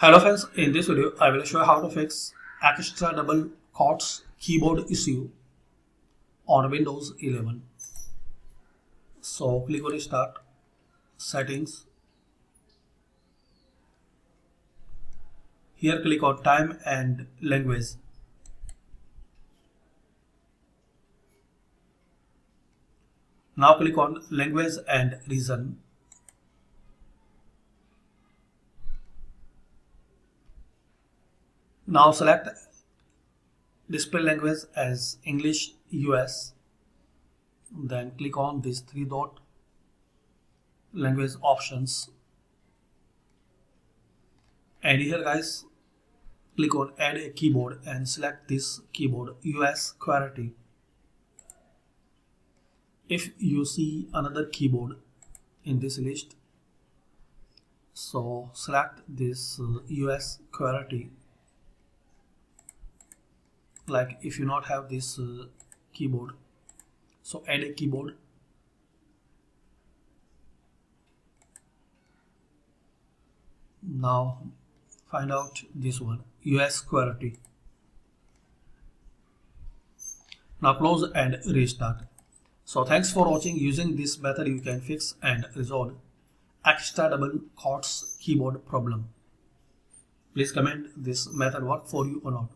Hello friends, in this video I will show you how to fix extra double quotes keyboard issue on Windows 11. So click on Start, Settings. Here click on Time and Language. Now click on Language and Region. Now select display language as English US. Then click on these three dot language options. And here guys, click on add a keyboard and select this keyboard US QWERTY. If you see another keyboard in this list, so select this US QWERTY. Like if you not have this keyboard, so add a keyboard. Now find out this one, US QWERTY. Now close and restart. So thanks for watching. Using this method you can fix and resolve extra double quotes keyboard problem. Please comment this method work for you or not.